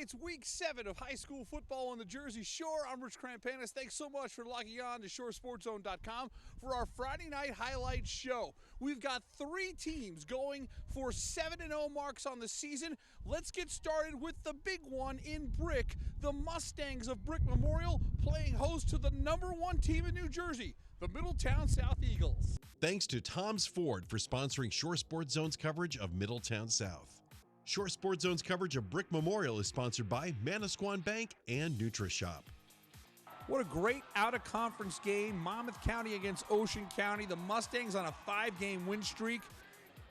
It's week 7 of high school football on the Jersey Shore. I'm Rich Krampanis. Thanks so much for logging on to ShoreSportsZone.com for our Friday night highlight show. We've got 3 teams going for 7-0 marks on the season. Let's get started with the big one in Brick. The Mustangs of Brick Memorial playing host to the #1 team in New Jersey, the Middletown South Eagles. Thanks to Tom's Ford for sponsoring Shore Sports Zone's coverage of Middletown South. Shore Sports Zone's coverage of Brick Memorial is sponsored by Manasquan Bank and NutriShop. What a great out-of-conference game. Monmouth County against Ocean County. The Mustangs on a 5-game win streak.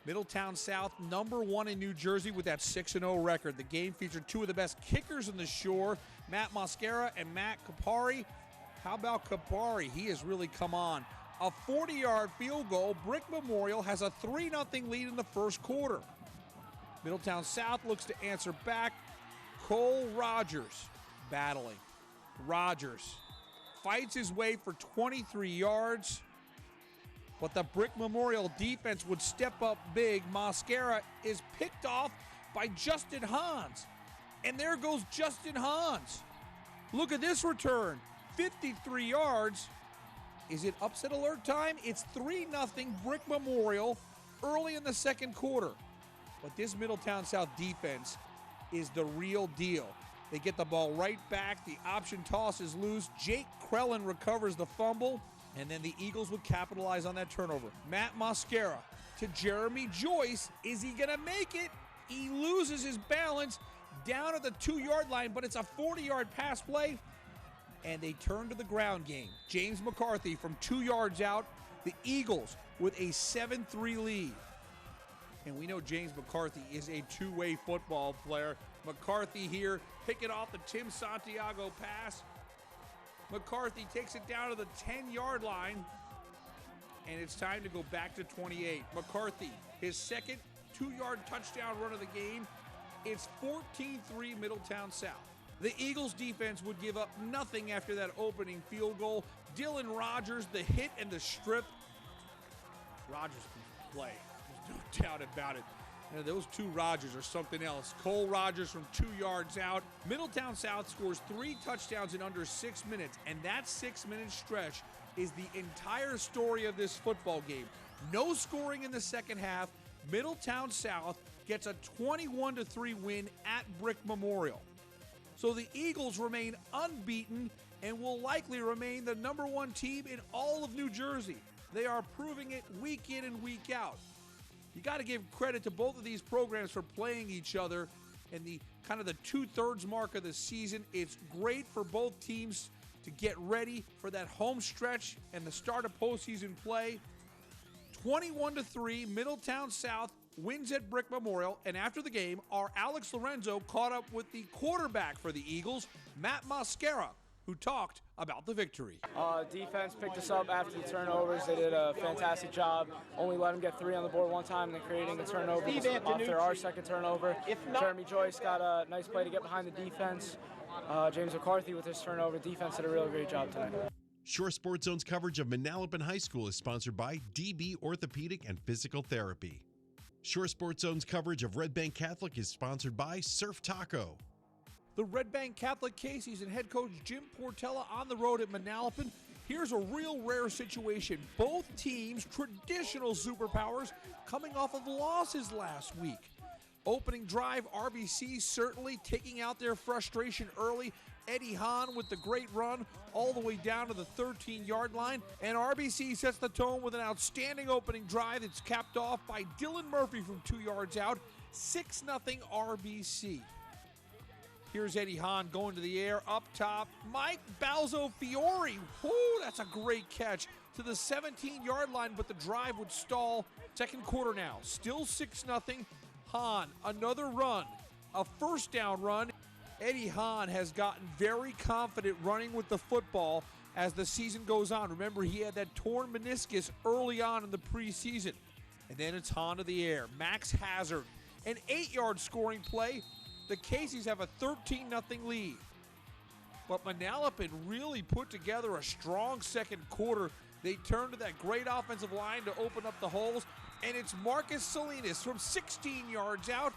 Middletown South, #1 in New Jersey with that 6-0 record. The game featured 2 of the best kickers in the Shore, Matt Mosquera and Matt Kapari. How about Kapari? He has really come on. A 40-yard field goal. Brick Memorial has a 3-0 lead in the first quarter. Middletown South looks to answer back. Cole Rogers battling. Rogers fights his way for 23 yards, but the Brick Memorial defense would step up big. Mosquera is picked off by Justin Hans, and there goes Justin Hans. Look at this return, 53 yards. Is it upset alert time? It's 3-0 Brick Memorial early in the second quarter. But this Middletown South defense is the real deal. They get the ball right back. The option toss is loose. Jake Krellin recovers the fumble, and then the Eagles would capitalize on that turnover. Matt Mosquera to Jeremy Joyce. Is he going to make it? He loses his balance down at the 2-yard line, but it's a 40-yard pass play, and they turn to the ground game. James McCarthy from 2 yards out. The Eagles with a 7-3 lead. And we know James McCarthy is a two-way football player. McCarthy here, picking off the Tim Santiago pass. McCarthy takes it down to the 10-yard line, and it's time to go back to 28. McCarthy, his second 2-yard touchdown run of the game. It's 14-3 Middletown South. The Eagles defense would give up nothing after that opening field goal. Dylan Rogers, the hit and the strip. Rogers can play. There's no doubt about it. Those 2 Rogers are something else. Cole Rogers from 2 yards out. Middletown South scores 3 touchdowns in under 6 minutes, and that 6-minute stretch is the entire story of this football game. No scoring in the second half. Middletown South gets a 21-3 win at Brick Memorial. So the Eagles remain unbeaten and will likely remain the #1 team in all of New Jersey. They are proving it week in and week out. You got to give credit to both of these programs for playing each other in the kind of the 2/3 mark of the season. It's great for both teams to get ready for that home stretch and the start of postseason play. 21-3, Middletown South wins at Brick Memorial, and after the game, our Alex Lorenzo caught up with the quarterback for the Eagles, Matt Mosquera, who talked about the victory. Defense picked us up after the turnovers. They did a fantastic job. Only let them get 3 on the board one time, and then creating the turnover after our second turnover. Jeremy Joyce got a nice play to get behind the defense. James McCarthy with his turnover. Defense did a really great job tonight. Shore Sports Zone's coverage of Manalapan High School is sponsored by DB Orthopedic and Physical Therapy. Shore Sports Zone's coverage of Red Bank Catholic is sponsored by Surf Taco. The Red Bank Catholic Casey's and head coach Jim Portella on the road at Manalapan. Here's a real rare situation. Both teams, traditional superpowers, coming off of losses last week. Opening drive, RBC certainly taking out their frustration early. Eddie Hahn with the great run all the way down to the 13-yard line. And RBC sets the tone with an outstanding opening drive that's capped off by Dylan Murphy from 2 yards out. 6-0 RBC. Here's Eddie Hahn going to the air, up top. Mike Balzo-Fiore, whoo, that's a great catch to the 17-yard line, but the drive would stall. Second quarter now, still 6-0. Hahn, another run, a first down run. Eddie Hahn has gotten very confident running with the football as the season goes on. Remember, he had that torn meniscus early on in the preseason. And then it's Hahn to the air. Max Hazard, an 8-yard scoring play. The Caseys have a 13-0 lead. But Manalapan really put together a strong second quarter. They turn to that great offensive line to open up the holes, and it's Marcus Salinas from 16 yards out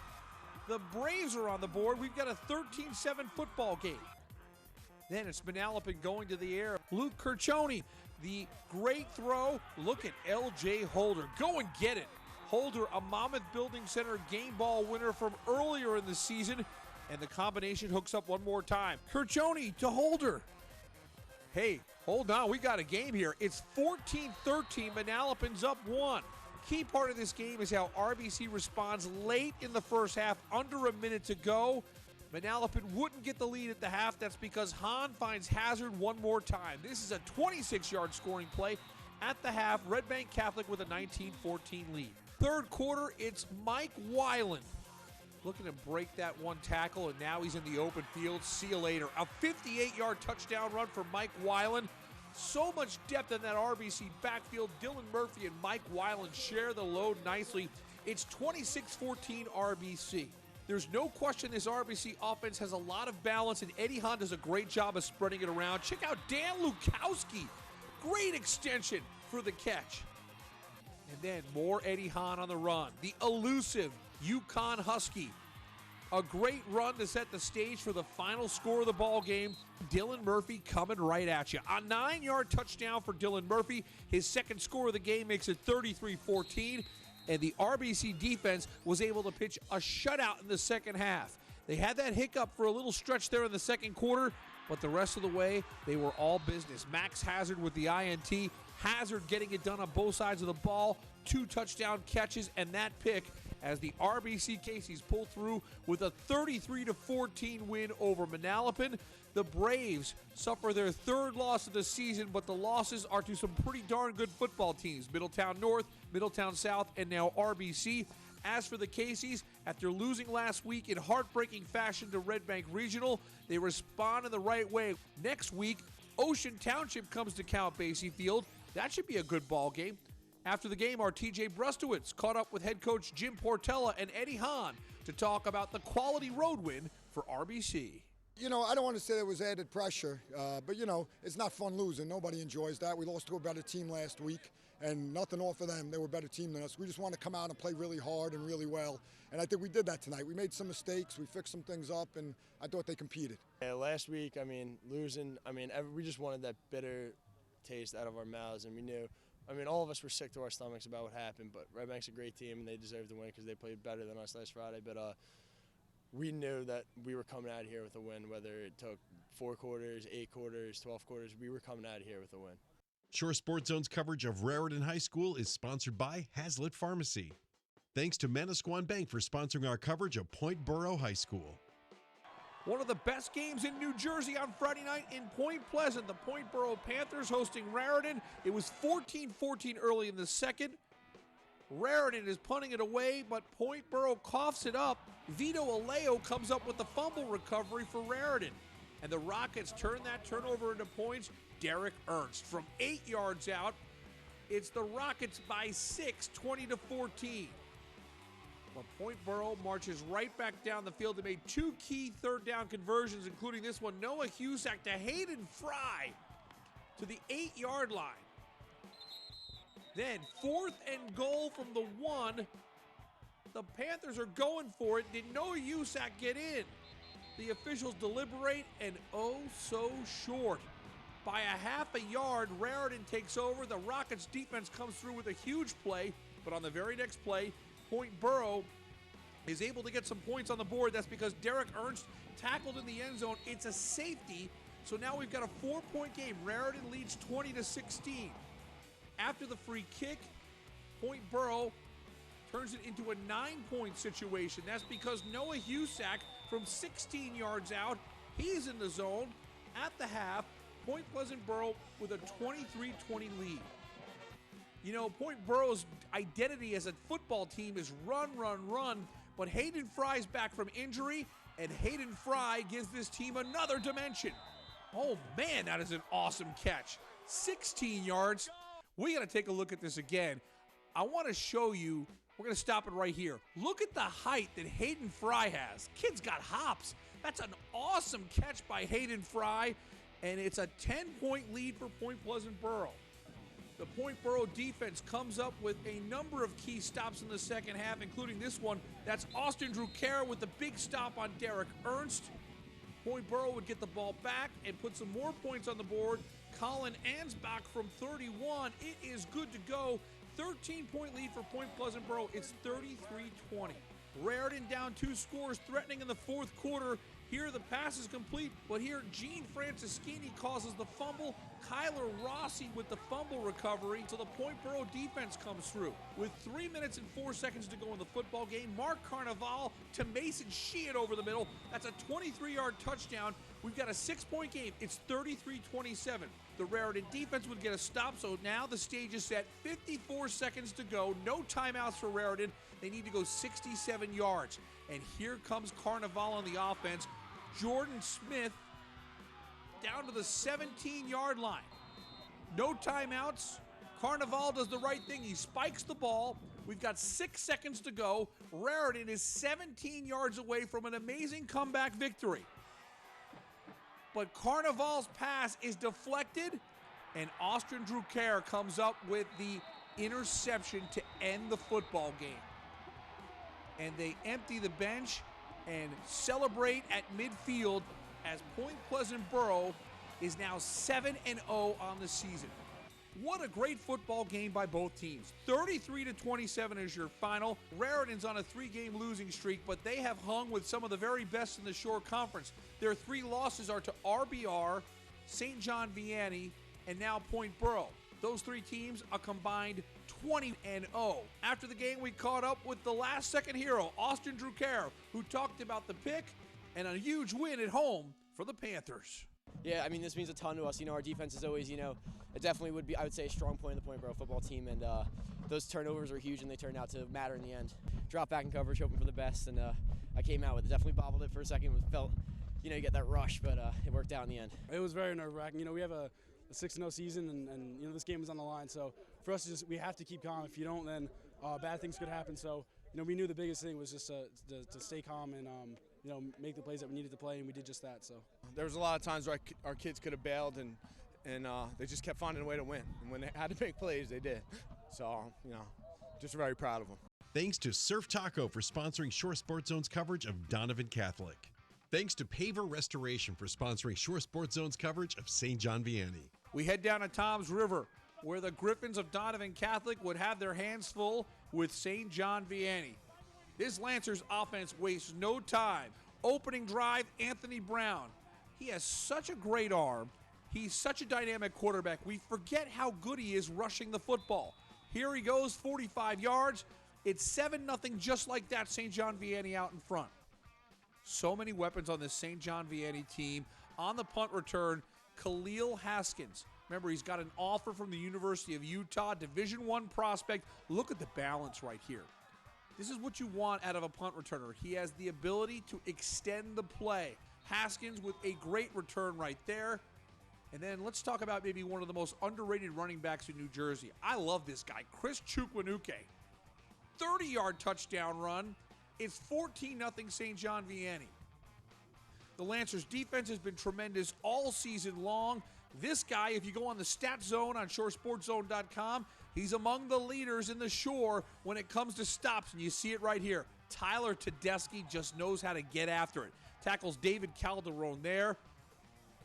The Braves are on the board. We've got a 13-7 football game. Then it's Manalapan going to the air. Luke Kirchoni, the great throw. Look at L.J. Holder. Go and get it. Holder, a Monmouth Building Center game ball winner from earlier in the season. And the combination hooks up one more time. Kirchoni to Holder. Hey, hold on. We got a game here. It's 14-13. Manalapan's up 1. Key part of this game is how RBC responds late in the first half, under a minute to go. Manalapan wouldn't get the lead at the half. That's because Hahn finds Hazard one more time. This is a 26-yard scoring play at the half. Red Bank Catholic with a 19-14 lead. Third quarter, it's Mike Weiland looking to break that one tackle, and now he's in the open field. See you later. A 58-yard touchdown run for Mike Weiland. So much depth in that RBC backfield. Dylan Murphy and Mike Weiland share the load nicely. It's 26-14 RBC. There's no question this RBC offense has a lot of balance, and Eddie Hahn does a great job of spreading it around. Check out Dan Lukowski. Great extension for the catch. And then more Eddie Hahn on the run. The elusive Yukon Husky. A great run to set the stage for the final score of the ball game. Dylan Murphy coming right at you. A 9-yard touchdown for Dylan Murphy. His second score of the game makes it 33-14. And the RBC defense was able to pitch a shutout in the second half. They had that hiccup for a little stretch there in the second quarter, but the rest of the way, they were all business. Max Hazard with the INT. Hazard getting it done on both sides of the ball. 2 touchdown catches and that pick as the RBC Casey's pull through with a 33-14 win over Manalapan. The Braves suffer their third loss of the season, but the losses are to some pretty darn good football teams. Middletown North, Middletown South, and now RBC. As for the Casey's, after losing last week in heartbreaking fashion to Red Bank Regional, they respond in the right way. Next week, Ocean Township comes to Count Basie Field. That should be a good ball game. After the game, our TJ Brustowitz caught up with head coach Jim Portella and Eddie Hahn to talk about the quality road win for RBC. You know, I don't want to say there was added pressure, but, you know, it's not fun losing. Nobody enjoys that. We lost to a better team last week, and nothing off of them. They were a better team than us. We just want to come out and play really hard and really well, and I think we did that tonight. We made some mistakes. We fixed some things up, and I thought they competed. Yeah, last week, losing, we just wanted that bitter taste out of our mouths, and we knew, all of us were sick to our stomachs about what happened, but Red Bank's a great team, and they deserve to win because they played better than us last Friday, but we knew that we were coming out of here with a win, whether it took 4 quarters, 8 quarters, 12 quarters, we were coming out of here with a win. Shore Sports Zone's coverage of Raritan High School is sponsored by Hazlitt Pharmacy. Thanks to Manasquan Bank for sponsoring our coverage of Point Boro High School. One of the best games in New Jersey on Friday night in Point Pleasant. The Point Boro Panthers hosting Raritan. It was 14-14 early in the second. Raritan is punting it away, but Point Boro coughs it up. Vito Aleo comes up with the fumble recovery for Raritan. And the Rockets turn that turnover into points. Derek Ernst from 8 yards out. It's the Rockets by 6, 20-14. But Point Boro marches right back down the field. They made 2 key third down conversions, including this one. Noah Husak to Hayden Frey to the 8-yard line. Then 4th and goal from the 1. The Panthers are going for it. Did Noah Husak get in? The officials deliberate, and oh so short. By a half a yard, Raritan takes over. The Rockets defense comes through with a huge play, but on the very next play, Point Boro is able to get some points on the board. That's because Derek Ernst tackled in the end zone. It's a safety, so now we've got a 4-point game. Raritan leads 20-16. After the free kick, Point Boro turns it into a 9-point situation. That's because Noah Husak from 16 yards out, he's in the zone at the half. Point Pleasant Boro with a 23-20 lead. You know, Point Boro's identity as a football team is run, run, run, but Hayden Frey's back from injury, and Hayden Frey gives this team another dimension. Oh man, that is an awesome catch. 16 yards. We got to take a look at this again. I want to show you, we're going to stop it right here. Look at the height that Hayden Frey has. Kid's got hops. That's an awesome catch by Hayden Frey, and it's a 10-point lead for Point Pleasant Boro. The Point Boro defense comes up with a number of key stops in the second half, including this one. That's Austin Drucker with the big stop on Derek Ernst. Point Boro would get the ball back and put some more points on the board. Colin Ansbach from 31. It is good to go. 13-point lead for Point Pleasant Boro. It's 33-20. Raritan down 2 scores, threatening in the fourth quarter. Here the pass is complete, but here Gene Francischini causes the fumble. Kyler Rossi with the fumble recovery, so the Point Boro defense comes through. With 3 minutes and 4 seconds to go in the football game, Mark Carnival to Mason Sheehan over the middle. That's a 23-yard touchdown. We've got a 6-point game. It's 33-27. The Raritan defense would get a stop, so now the stage is set. 54 seconds to go. No timeouts for Raritan. They need to go 67 yards. And here comes Carnival on the offense. Jordan Smith down to the 17-yard line. No timeouts. Carnival does the right thing. He spikes the ball. We've got 6 seconds to go. Raritan is 17 yards away from an amazing comeback victory. But Carnival's pass is deflected, and Austin Drucker comes up with the interception to end the football game. And they empty the bench and celebrate at midfield as Point Pleasant Boro is now 7-0 on the season. What a great football game by both teams. 33-27 is your final. Raritan's on a 3-game losing streak, but they have hung with some of the very best in the Shore Conference. Their 3 losses are to RBR, St. John Vianney, and now Point Boro. Those 3 teams a combined 20-0. After the game, we caught up with the last-second hero, Austin Drucker, who talked about the pick and a huge win at home for the Panthers. Yeah, I mean, this means a ton to us. Our defense is always, it definitely would be, I would say, a strong point of the Point Boro football team. And those turnovers were huge, and they turned out to matter in the end. Drop back in coverage, hoping for the best, and I came out with it. Definitely bobbled it for a second. Felt, you get that rush, but it worked out in the end. It was very nerve-wracking. We have a 6-0 season, and this game is on the line. So for us, we have to keep calm. If you don't, then bad things could happen. So we knew the biggest thing was just to stay calm and make the plays that we needed to play, and we did just that. So there was a lot of times where our kids could have bailed, and they just kept finding a way to win. And when they had to make plays, they did. So just very proud of them. Thanks to Surf Taco for sponsoring Shore Sports Zone's coverage of Donovan Catholic. Thanks to Paver Restoration for sponsoring Shore Sports Zone's coverage of St. John Vianney. We head down to Toms River, where the Griffins of Donovan Catholic would have their hands full with St. John Vianney. This Lancers offense wastes no time. Opening drive, Anthony Brown. He has such a great arm. He's such a dynamic quarterback. We forget how good he is rushing the football. Here he goes, 45 yards. It's 7-0, just like that. St. John Vianney out in front. So many weapons on this St. John Vianney team. On the punt return, Khalil Haskins. Remember, he's got an offer from the University of Utah, Division I prospect. Look at the balance right here. This is what you want out of a punt returner. He has the ability to extend the play. Haskins with a great return right there. And then let's talk about maybe one of the most underrated running backs in New Jersey. I love this guy, Chris Chukwanuke. 30-yard touchdown run. It's 14-0 St. John Vianney. The Lancers' defense has been tremendous all season long. This guy, if you go on the stat zone on shoresportszone.com, he's among the leaders in the Shore when it comes to stops, and you see it right here. Tyler Tedeschi just knows how to get after it. Tackles David Calderon there.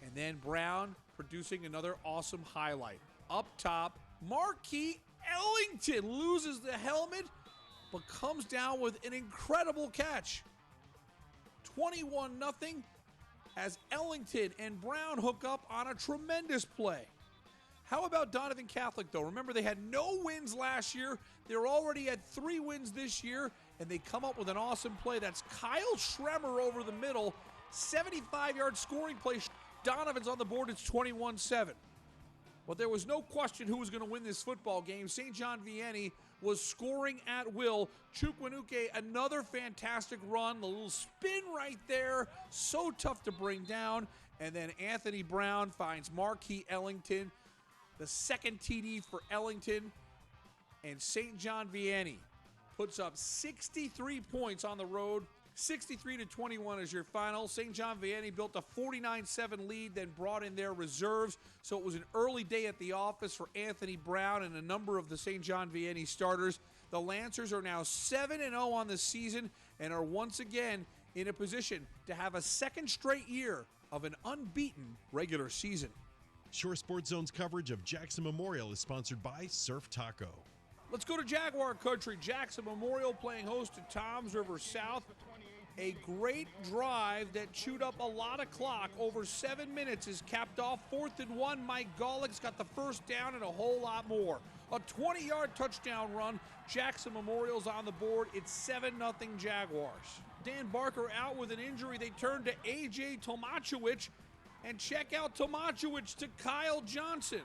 And then Brown producing another awesome highlight. Up top, Marquis Ellington loses the helmet, but comes down with an incredible catch. 21-0 as Ellington and Brown hook up on a tremendous play. How about Donovan Catholic, though? Remember, they had no wins last year. They're already at 3 wins this year, and they come up with an awesome play. That's Kyle Schremer over the middle. 75-yard scoring play. Donovan's on the board. It's 21-7. But there was no question who was going to win this football game. St. John Vianney was scoring at will. Chukwanuke, another fantastic run. The little spin right there. So tough to bring down. And then Anthony Brown finds Marquis Ellington. The second TD for Ellington. And St. John Vianney puts up 63 points on the road. 63-21 is your final. St. John Vianney built a 49-7 lead, then brought in their reserves. So it was an early day at the office for Anthony Brown and a number of the St. John Vianney starters. The Lancers are now 7-0 on the season and are once again in a position to have a second straight year of an unbeaten regular season. Shore Sports Zone's coverage of Jackson Memorial is sponsored by Surf Taco. Let's go to Jaguar country. Jackson Memorial playing host to Toms River South. A great drive that chewed up a lot of clock. Over 7 minutes is capped off. 4th and 1. Mike Golick's got the first down and a whole lot more. A 20-yard touchdown run. Jackson Memorial's on the board. It's 7-0 Jaguars. Dan Barker out with an injury. They turn to A.J. Tomachewicz. And check out Tomachewicz to Kyle Johnson.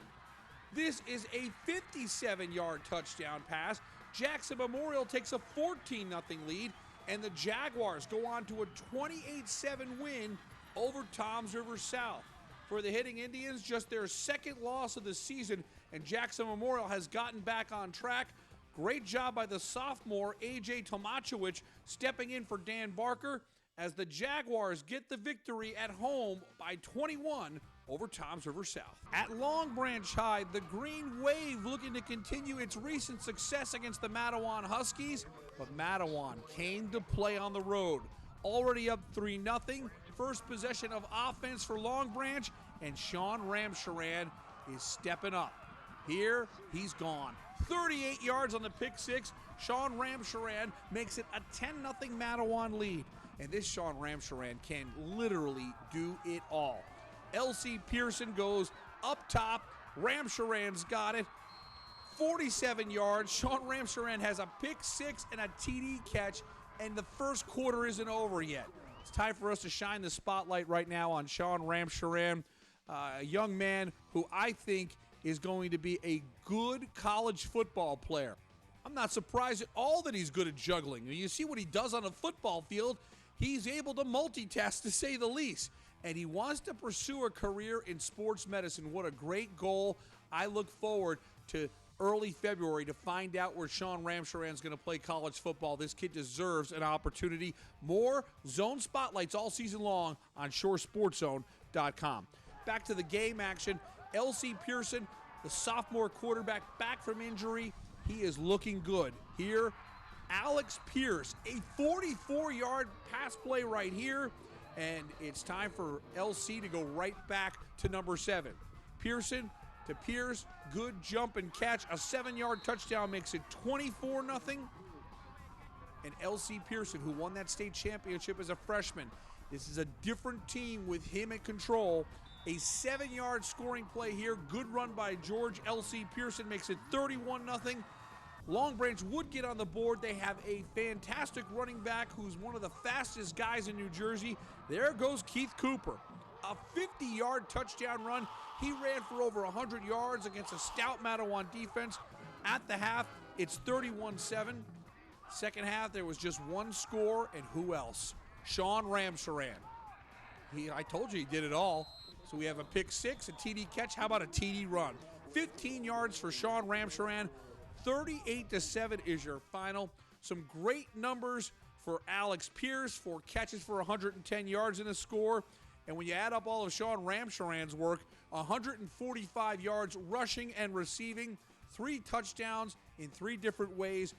This is a 57-yard touchdown pass. Jackson Memorial takes a 14-0 lead. And the Jaguars go on to a 28-7 win over Toms River South. For the Hitting Indians, just their second loss of the season, and Jackson Memorial has gotten back on track. Great job by the sophomore, A.J. Tomachewicz, stepping in for Dan Barker as the Jaguars get the victory at home by 21 over Toms River South. At Long Branch High, the Green Wave looking to continue its recent success against the Matawan Huskies, but Matawan came to play on the road. Already up 3-0, first possession of offense for Long Branch, and Shawn Ramcheran is stepping up. Here, he's gone. 38 yards on the pick six. Shawn Ramcheran makes it a 10-0 Matawan lead. And this Shawn Ramcheran can literally do it all. L.C. Pearson goes up top. Ramcheran's got it. 47 yards. Shawn Ramcheran has a pick six and a TD catch, and the first quarter isn't over yet. It's time for us to shine the spotlight right now on Shawn Ramcheran, a young man who I think is going to be a good college football player. I'm not surprised at all that he's good at juggling. You see what he does on a football field. He's able to multitask, to say the least. And he wants to pursue a career in sports medicine. What a great goal. I look forward to early February to find out where Shawn Ramcheran is going to play college football. This kid deserves an opportunity. More zone spotlights all season long on shoresportszone.com. Back to the game action. L.C. Pearson, the sophomore quarterback, back from injury. He is looking good. Here, Alex Pierce, a 44-yard pass play right here. And it's time for LC to go right back to number 7. Pearson to Pierce, good jump and catch. A 7-yard touchdown makes it 24-0. And LC Pearson, who won that state championship as a freshman, this is a different team with him in control. A 7-yard scoring play here. Good run by George. LC Pearson makes it 31-0. Long Branch would get on the board. They have a fantastic running back who's one of the fastest guys in New Jersey. There goes Keith Cooper. A 50-yard touchdown run. He ran for over 100 yards against a stout Matawan defense. At the half, it's 31-7. Second half, there was just one score, and who else? Shawn Ramcheran. I told you he did it all. So we have a pick six, a TD catch. How about a TD run? 15 yards for Shawn Ramcheran. 38-7 is your final. Some great numbers for Alex Pierce, 4 catches for 110 yards in the score. And when you add up all of Shawn Ramcheran's work, 145 yards rushing and receiving, 3 touchdowns in 3 different ways.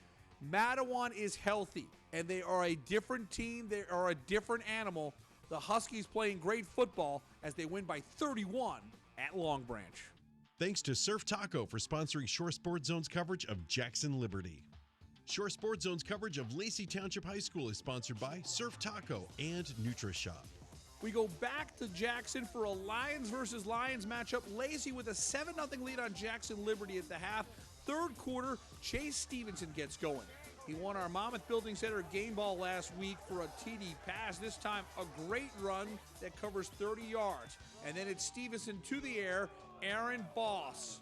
Matawan is healthy, and they are a different team. They are a different animal. The Huskies playing great football as they win by 31 at Long Branch. Thanks to Surf Taco for sponsoring Shore Sports Zone's coverage of Jackson Liberty. Shore Sports Zone's coverage of Lacey Township High School is sponsored by Surf Taco and NutriShop. We go back to Jackson for a Lions versus Lions matchup. Lacey with a 7-0 lead on Jackson Liberty at the half. Third quarter, Chase Stevenson gets going. He won our Monmouth Building Center game ball last week for a TD pass. This time, a great run that covers 30 yards. And then it's Stevenson to the air. Aaron Boss.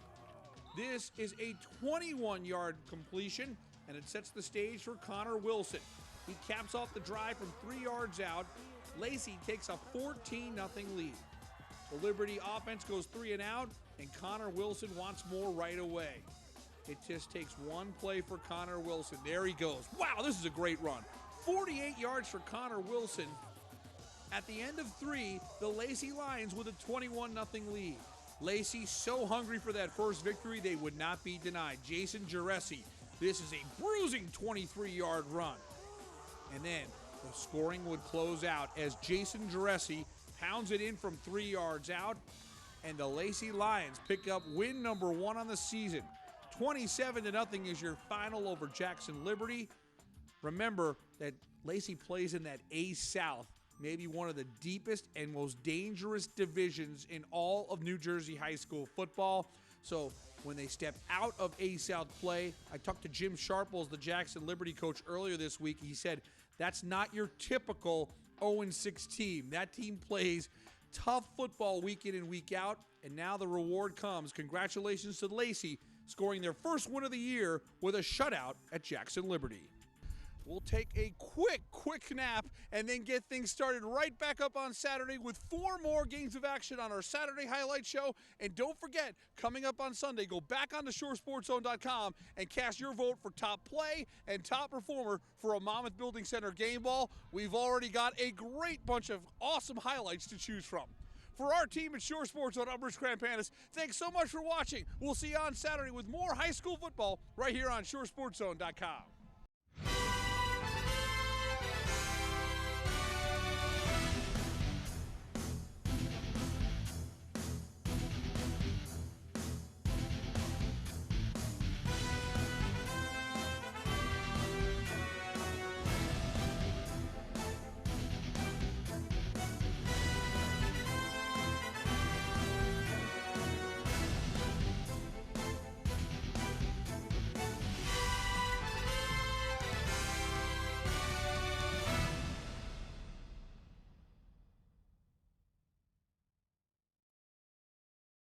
This is a 21-yard completion, and it sets the stage for Connor Wilson. He caps off the drive from 3 yards out. Lacey takes a 14-0 lead. The Liberty offense goes 3 and out, and Connor Wilson wants more right away. It just takes one play for Connor Wilson. There he goes. Wow, this is a great run. 48 yards for Connor Wilson. At the end of 3, the Lacey Lions with a 21-0 lead. Lacey so hungry for that first victory they would not be denied. Jason Giresi, this is a bruising 23-yard run. And then the scoring would close out as Jason Giresi pounds it in from 3 yards out, and the Lacey Lions pick up win number 1 on the season. 27-0 is your final over Jackson Liberty. Remember that Lacey plays in that A South, maybe one of the deepest and most dangerous divisions in all of New Jersey high school football. So when they step out of A South play, I talked to Jim Sharples, the Jackson Liberty coach, earlier this week. He said that's not your typical 0-6 team. That team plays tough football week in and week out, and now the reward comes. Congratulations to Lacey, scoring their first win of the year with a shutout at Jackson Liberty. We'll take a quick nap and then get things started right back up on Saturday with 4 more games of action on our Saturday highlight show. And don't forget, coming up on Sunday, go back on to ShoreSportsZone.com and cast your vote for top play and top performer for a Monmouth Building Center game ball. We've already got a great bunch of awesome highlights to choose from. For our team at Shore Sports on Umbridge Crampanis, thanks so much for watching. We'll see you on Saturday with more high school football right here on ShoreSportsZone.com.